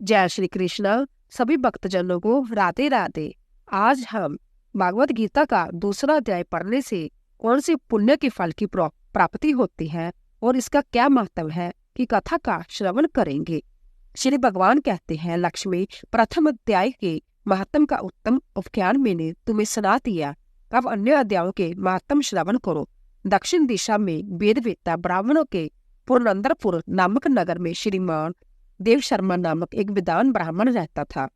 जय श्री कृष्ण। सभी भक्तजनों को राधे राधे। आज हम भागवत गीता का दूसरा अध्याय पढ़ने से कौन से पुण्य के फल की प्राप्ति होती है और इसका क्या महत्व है कि कथा का श्रवण करेंगे। श्री भगवान कहते हैं, लक्ष्मी, प्रथम अध्याय के महत्व का उत्तम उपख्यान मैंने तुम्हें सुना दिया। अब अन्य अध्यायों के महत्व श्रवण करो। दक्षिण दिशा में वेदवेत्ता ब्राह्मणों के पुरंदरपुर नामक नगर में श्रीमान देव शर्मा नामक एक विद्वान ब्राह्मण रहता था।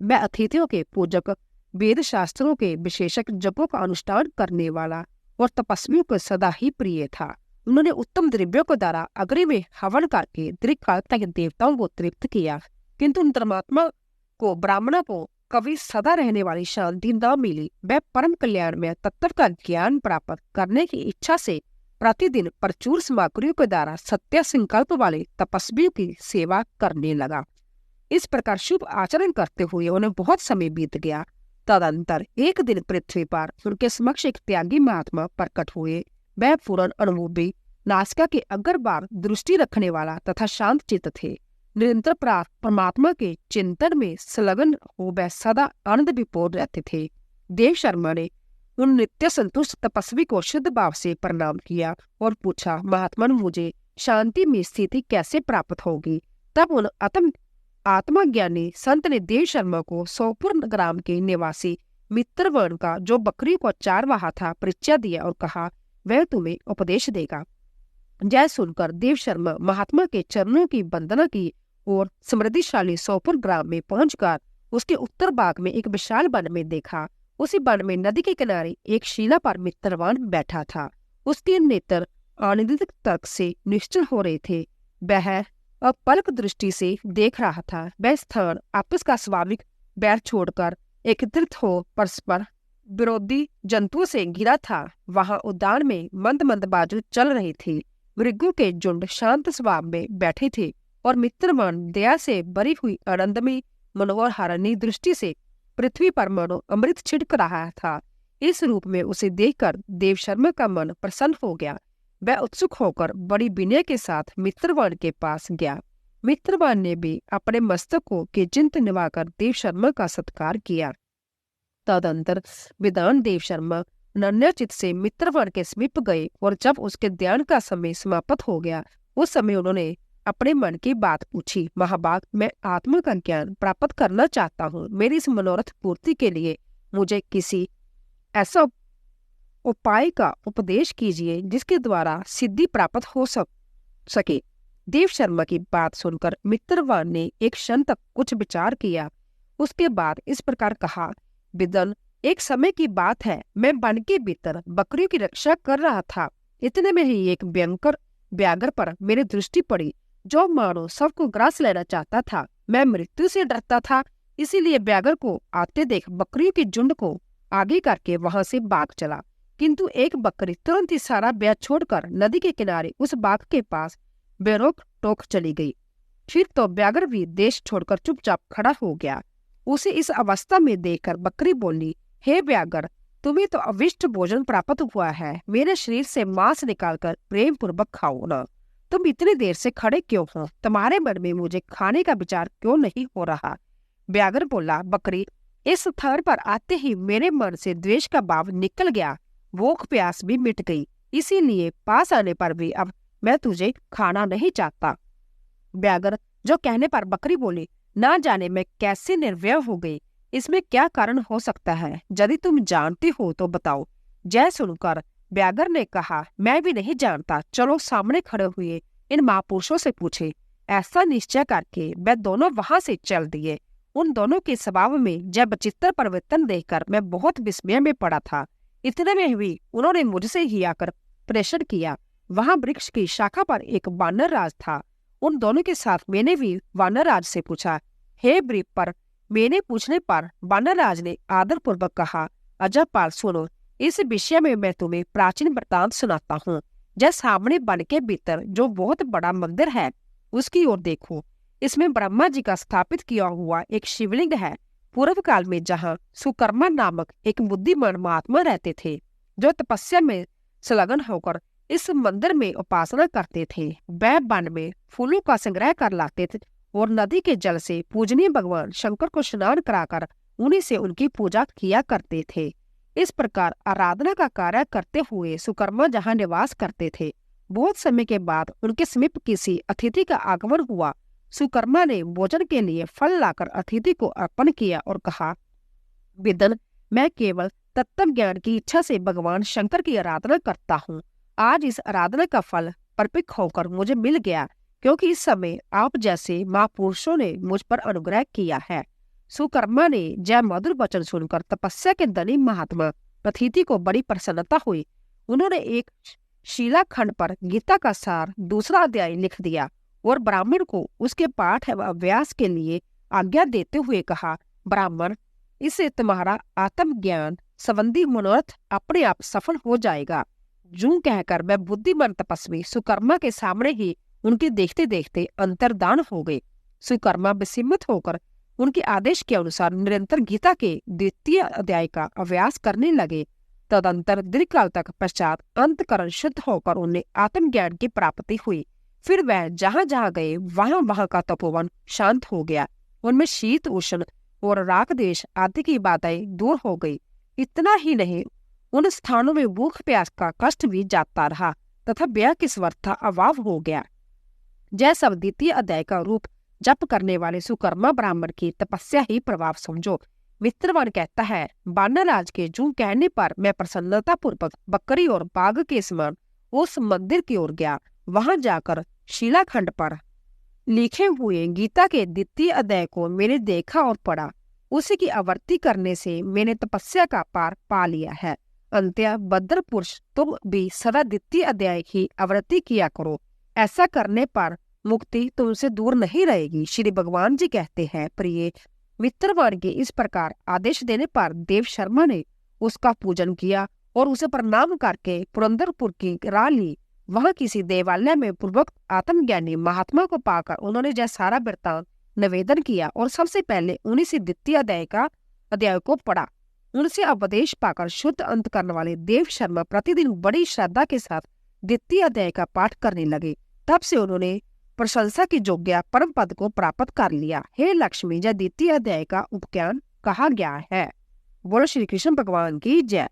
वह अतिथियों के पूजक, वेद शास्त्रों के विशेषज्ञ, जपों का अनुष्ठान करने वाला और तपस्वियों को सदा ही प्रिय था। उन्होंने उत्तम द्रव्यों को द्वारा अग्नि में हवन करके दीर्घकाल तक देवताओं को तृप्त किया, किंतु धर्मात्मा को, ब्राह्मणों को कभी सदा रहने वाली शांति न मिली। वह परम कल्याण में तत्व का ज्ञान प्राप्त करने की इच्छा से प्रतिदिन प्रचुर सामग्रियों के द्वारा सत्य संकल्प वाले तपस्वियों की सेवा करने लगा। इस प्रकार शुभ आचरण करते हुए उन्हें बहुत समय बीत गया। तदंतर एक दिन पृथ्वी पर उनके समक्ष एक त्यागी महात्मा प्रकट हुए। वह पूर्ण अनुभवी, नासिका के अग्र बार दृष्टि रखने वाला तथा शांत चित्त थे। निरंतर परमात्मा के चिंतन में संलग्न हो वह सदा आनंद विभोर रहते थे। देव शर्मा ने उन नित्य संतुष्ट तपस्वी को शुद्ध भाव से प्रणाम किया और पूछा, महात्मन, मुझे शांति में स्थिति कैसे प्राप्त होगी। तब उन आत्मज्ञानी संत ने देव शर्मा को सोपुर ग्राम के निवासी मित्रवर्ण का, जो बकरी को चारवाहा था, परिचय दिया और कहा वह तुम्हें उपदेश देगा। जय सुनकर देव शर्मा महात्मा के चरणों की वंदना की और समृद्धिशाली सोपुर ग्राम में पहुंचकर उसके उत्तर भाग में एक विशाल वन में देखा। उसी वन में नदी के किनारे एक शिला पर मित्रवान बैठा था। उसके नेत्र आनंदित तर्क से निश्चल हो रहे थे। वह अब पलक दृष्टि से देख रहा था। वह स्थान आपस का स्वाभाविक बैर छोड़कर एकत्रित हो परस्पर विरोधी जंतुओं से घिरा था। वहां उद्यान में मंद मंद बाजू चल रही थी। मृगों के झुंड शांत स्वभाव में बैठे थे और मित्रवान दया से भरी हुई आनंदमयी मनोहर हरणी दृष्टि से पृथ्वी पर मनो अमृत छिड़क रहा था। इस रूप में उसे देखकर देव शर्मा का मन प्रसन्न हो गया। वह उत्सुक होकर बड़ी विनय के साथ मित्रवान के पास गया। मित्रवान ने भी अपने मस्तक को के चिंत निभाकर देव शर्मा का सत्कार किया। तदंतर विद्वान देव शर्मा अनन्यचित से मित्रवान के समीप गए और जब उसके ध्यान का समय समाप्त हो गया, उस समय उन्होंने अपने मन की बात पूछी। महाभाग, मैं आत्मा का ज्ञान प्राप्त करना चाहता हूँ। मेरी इस मनोरथ पूर्ति के लिए मुझे किसी ऐसा उपाय का उपदेश कीजिए जिसके द्वारा सिद्धि प्राप्त हो सके। देव शर्मा की बात सुनकर मित्रवान ने एक क्षण तक कुछ विचार किया। उसके बाद इस प्रकार कहा, विदन, एक समय की बात है, मैं वन के भीतर बकरियों की रक्षा कर रहा था। इतने में ही एक भयंकर व्याघ्र पर मेरी दृष्टि पड़ी, जो मानो सबको ग्रास लेना चाहता था। मैं मृत्यु से डरता था, इसीलिए व्याघ्र को आते देख बकरियों के झुंड को आगे करके वहां से भाग चला। किंतु एक बकरी तुरंत ही सारा ब्याह छोड़कर नदी के किनारे उस बाघ के पास बेरोक टोक चली गई। फिर तो व्याघ्र भी देश छोड़कर चुपचाप खड़ा हो गया। उसे इस अवस्था में देखकर बकरी बोली, हे व्याघ्र, तुम्हें तो अविष्ट भोजन प्राप्त हुआ है। मेरे शरीर से मांस निकालकर प्रेम पूर्वक खाओ ना। तुम इतनी देर से खड़े क्यों हो? तुम्हारे मन में मुझे खाने का विचार क्यों नहीं हो रहा? व्याघ्र बोला, बकरी, इस स्थान पर आते ही मेरे मन से द्वेष का भाव निकल गया, भूख प्यास भी मिट गई। इसीलिए पास आने पर भी अब मैं तुझे खाना नहीं चाहता। व्याघ्र जो कहने पर बकरी बोली, ना जाने मैं कैसे निर्भय हो गई। इसमें क्या कारण हो सकता है? यदि तुम जानती हो तो बताओ। जय सुनकर व्याघ्र ने कहा, मैं भी नहीं जानता। चलो सामने खड़े हुए इन महापुरुषों से पूछे। ऐसा निश्चय करके वे दोनों वहां से चल दिए। उन दोनों के स्वभाव में जब चित्त परिवर्तन देखकर मैं बहुत विस्मय में पड़ा था। इतने में भी उन्होंने मुझसे ही आकर प्रेषण किया। वहां वृक्ष की शाखा पर एक वानर राज था। उन दोनों के साथ मैंने भी वानर राज से पूछा। हे ब्रीप पर मैंने पूछने पर वानर राज ने आदर पूर्वक कहा, अजयपाल, सुनो, इस विषय में मैं तुम्हें प्राचीन वृत्तांत सुनाता हूँ। जब सामने वन के भीतर जो बहुत बड़ा मंदिर है, उसकी ओर देखो। इसमें ब्रह्मा जी का स्थापित किया हुआ एक शिवलिंग है। पूर्व काल में जहाँ सुकर्मा नामक एक बुद्धिमान महात्मा रहते थे, जो तपस्या में संलग्न होकर इस मंदिर में उपासना करते थे। वह वन में फूलों का संग्रह कर लाते थे और नदी के जल से पूजनीय भगवान शंकर को स्नान कराकर उन्हीं से उनकी पूजा किया करते थे। इस प्रकार आराधना का कार्य करते हुए सुकर्मा जहाँ निवास करते थे, बहुत समय के बाद उनके समीप किसी अतिथि का आगमन हुआ। सुकर्मा ने भोजन के लिए फल लाकर अतिथि को अर्पण किया और कहा, विदन, मैं केवल तत्व ज्ञान की इच्छा से भगवान शंकर की आराधना करता हूँ। आज इस आराधना का फल परिपक्व होकर मुझे मिल गया, क्योंकि इस समय आप जैसे महापुरुषों ने मुझ पर अनुग्रह किया है। सुकर्मा ने जय मधुर वचन सुनकर तपस्या के धनी महात्मा अतिथि को बड़ी प्रसन्नता हुई। उन्होंने एक शिलाखंड पर गीता का सार दूसरा अध्याय लिख दिया और ब्राह्मण को उसके पाठ एवं अभ्यास के लिए आज्ञा देते हुए कहा, ब्राह्मण, इससे तुम्हारा आत्मज्ञान संबंधी मनोरथ अपने आप सफल हो जाएगा। जूं कहकर वह बुद्धिमान तपस्वी सुकर्मा के सामने ही उनके देखते देखते अंतर्धान हो गए। सुकर्मा विस्मित होकर उनके आदेश के अनुसार निरंतर गीता के द्वितीय अध्याय का अभ्यास करने लगे। तदंतर दीर्घकाल तक पश्चात अंतकरण शुद्ध होकर उन्हें आत्मज्ञान की प्राप्ति हुई। फिर वह जहाँ जहाँ गए वहाँ वहाँ का तपोवन शांत हो गया। उनमें शीत उष्ण और राग देश आदि की बातें दूर हो गई। इतना ही नहीं, उन स्थानों में भूख प्यास का कष्ट भी जाता रहा तथा व्यय की स्वस्था अभाव हो गया। जय सब द्वितीय अध्याय का रूप जप करने वाले सुकर्मा ब्राह्मण की तपस्या ही प्रभाव समझो। मित्रवान कहता है, बानरराज के जूं कहने पर मैं प्रसन्नता पूर्वक बकरी और बाघ के समान उस मंदिर की ओर गया। वहां जाकर शिलाखंड पर लिखे हुए गीता के द्वितीय अध्याय को मैंने देखा और पढ़ा। उसी की आवृत्ति करने से मैंने तपस्या का पार पा लिया है। अंत्य बद्र पुरुष, तुम भी सदा द्वितीय अध्याय की आवृत्ति किया करो। ऐसा करने पर मुक्ति तुमसे दूर नहीं रहेगी। श्री भगवान जी कहते हैं, प्रिय मित्रवान के इस प्रकार आदेश देने पर देव शर्मा ने उसका पूजन किया और उसे प्रणाम करके पुरंदरपुर की राह ली। वहां किसी देवालय में पूर्वक आत्मज्ञानी महात्मा को पाकर उन्होंने जय सारा वृत्तांत निवेदन किया और सबसे पहले उन्हीं से द्वितीय अध्याय को पढ़ा। उनसे उपदेश पाकर शुद्ध अंत करने वाले देव शर्मा प्रतिदिन बड़ी श्रद्धा के साथ द्वितीय अध्याय का पाठ करने लगे। तब से उन्होंने प्रशंसा की योग्य परम पद को प्राप्त कर लिया। हे लक्ष्मी, जय द्वितीय अध्याय का उपज्ञान कहा गया है। बोलो श्री कृष्ण भगवान की जय।